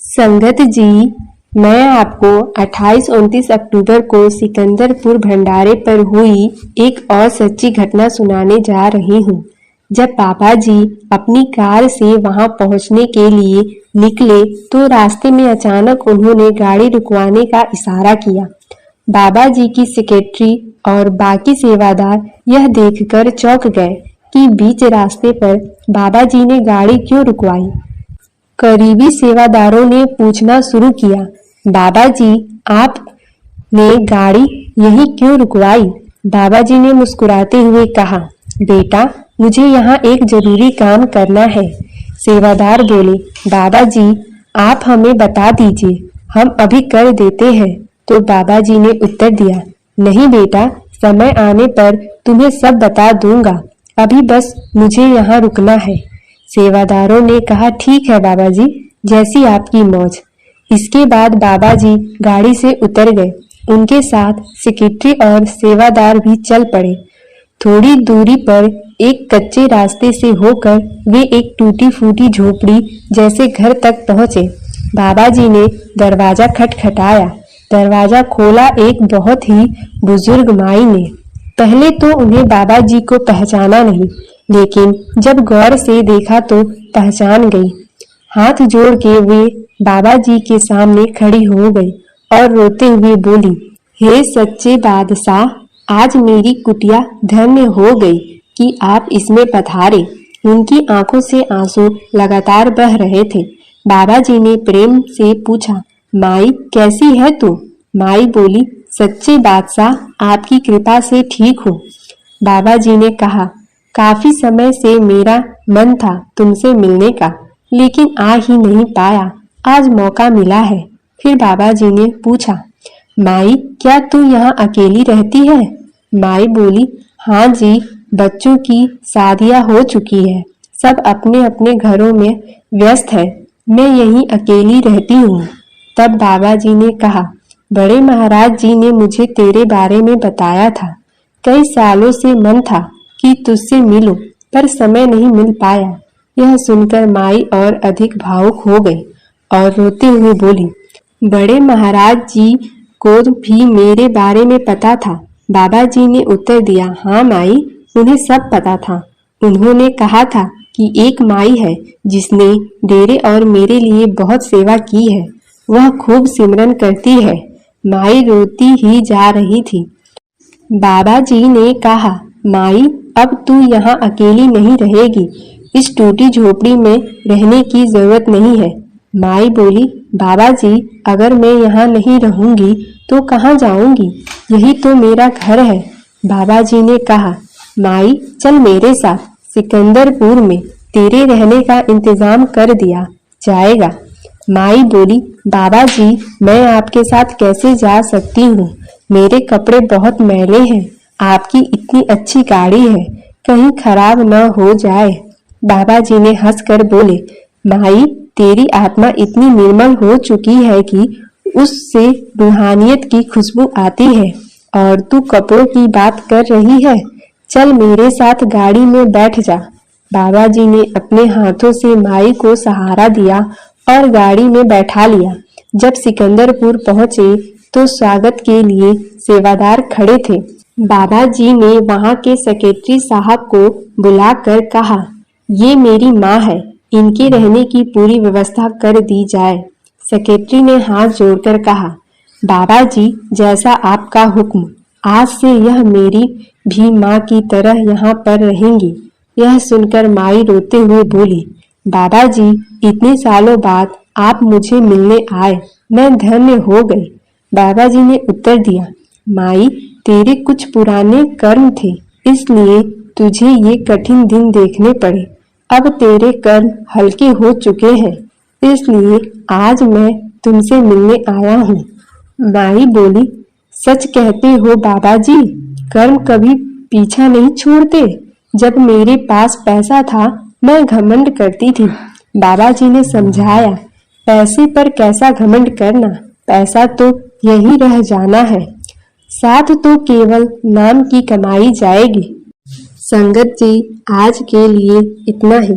संगत जी, मैं आपको 28-29 अक्टूबर को सिकंदरपुर भंडारे पर हुई एक और सच्ची घटना सुनाने जा रही हूँ। जब पापा जी अपनी कार से वहां पहुंचने के लिए निकले तो रास्ते में अचानक उन्होंने गाड़ी रुकवाने का इशारा किया। बाबा जी की सेक्रेटरी और बाकी सेवादार यह देखकर चौंक गए कि बीच रास्ते पर बाबा जी ने गाड़ी क्यों रुकवाई। करीबी सेवादारों ने पूछना शुरू किया, बाबा जी आपने गाड़ी यहीं क्यों रुकवाई? बाबा जी ने मुस्कुराते हुए कहा, बेटा मुझे यहाँ एक जरूरी काम करना है। सेवादार बोले, बाबा जी आप हमें बता दीजिए, हम अभी कर देते हैं। तो बाबा जी ने उत्तर दिया, नहीं बेटा, समय आने पर तुम्हें सब बता दूंगा, अभी बस मुझे यहाँ रुकना है। सेवादारों ने कहा, ठीक है बाबा जी, जैसी आपकी मौज। इसके बाद बाबा जी गाड़ी से उतर गए। उनके साथ सेक्रेटरी और सेवादार भी चल पड़े। थोड़ी दूरी पर एक कच्चे रास्ते से होकर वे एक टूटी फूटी झोपड़ी जैसे घर तक पहुंचे। बाबा जी ने दरवाजा खटखटाया। दरवाजा खोला एक बहुत ही बुजुर्ग माई ने। पहले तो उन्हें बाबा जी को पहचाना नहीं, लेकिन जब गौर से देखा तो पहचान गई। हाथ जोड़ के वे बाबा जी के सामने खड़ी हो गई और रोते हुए बोली, हे सच्चे बादशाह, आज मेरी कुटिया धन्य हो गई कि आप इसमें पधारे। उनकी आंखों से आंसू लगातार बह रहे थे। बाबा जी ने प्रेम से पूछा, माई कैसी है तू? माई बोली, सच्चे बादशाह आपकी कृपा से ठीक हूँ। बाबा जी ने कहा, काफी समय से मेरा मन था तुमसे मिलने का, लेकिन आ ही नहीं पाया, आज मौका मिला है। फिर बाबा जी ने पूछा, माई क्या तू यहाँ अकेली रहती है? माई बोली, हाँ जी, बच्चों की शादियाँ हो चुकी है, सब अपने अपने घरों में व्यस्त है, मैं यहीं अकेली रहती हूँ। तब बाबा जी ने कहा, बड़े महाराज जी ने मुझे तेरे बारे में बताया था। कई सालों से मन था कि तुझसे मिलूं, पर समय नहीं मिल पाया। यह सुनकर माई और अधिक भावुक हो गई और रोते हुए बोली, बड़े महाराज जी को भी मेरे बारे में पता था। बाबा जी ने उत्तर दिया, हाँ माई, उन्हें सब पता था। उन्होंने कहा था कि एक माई है जिसने तेरे और मेरे लिए बहुत सेवा की है, वह खूब सिमरन करती है। माई रोती ही जा रही थी। बाबा जी ने कहा, माई अब तू यहाँ अकेली नहीं रहेगी, इस टूटी झोपड़ी में रहने की जरूरत नहीं है। माई बोली, बाबा जी अगर मैं यहाँ नहीं रहूंगी तो कहाँ जाऊंगी, यही तो मेरा घर है। बाबा जी ने कहा, माई चल मेरे साथ, सिकंदरपुर में तेरे रहने का इंतजाम कर दिया जाएगा। माई बोली, बाबा जी मैं आपके साथ कैसे जा सकती हूँ, मेरे कपड़े बहुत मैले हैं, आपकी इतनी अच्छी गाड़ी है, कहीं खराब न हो जाए। बाबा जी ने हंसकर बोले, माई तेरी आत्मा इतनी निर्मल हो चुकी है कि उससे रूहानियत की खुशबू आती है, और तू कपड़ों की बात कर रही है, चल मेरे साथ गाड़ी में बैठ जा। बाबा जी ने अपने हाथों से माई को सहारा दिया और गाड़ी में बैठा लिया। जब सिकंदरपुर पहुंचे तो स्वागत के लिए सेवादार खड़े थे। बाबा जी ने वहां के सेक्रेटरी साहब को बुलाकर कहा, ये मेरी माँ है, इनके रहने की पूरी व्यवस्था कर दी जाए। सेक्रेटरी ने हाथ जोड़कर कहा, बाबा जी जैसा आपका हुक्म, आज से यह मेरी भी माँ की तरह यहाँ पर रहेंगी। यह सुनकर माई रोते हुए बोली, बाबा जी इतने सालों बाद आप मुझे मिलने आए, मैं धन्य हो गई। बाबा जी ने उत्तर दिया, माई तेरे कुछ पुराने कर्म थे, इसलिए तुझे ये कठिन दिन देखने पड़े। अब तेरे कर्म हल्के हो चुके हैं, इसलिए आज मैं तुमसे मिलने आया हूँ। माई बोली, सच कहते हो बाबा जी, कर्म कभी पीछा नहीं छोड़ते। जब मेरे पास पैसा था मैं घमंड करती थी। बाबा जी ने समझाया, पैसे पर कैसा घमंड करना, पैसा तो यही रह जाना है, साथ तो केवल नाम की कमाई जाएगी। संगत जी आज के लिए इतना ही।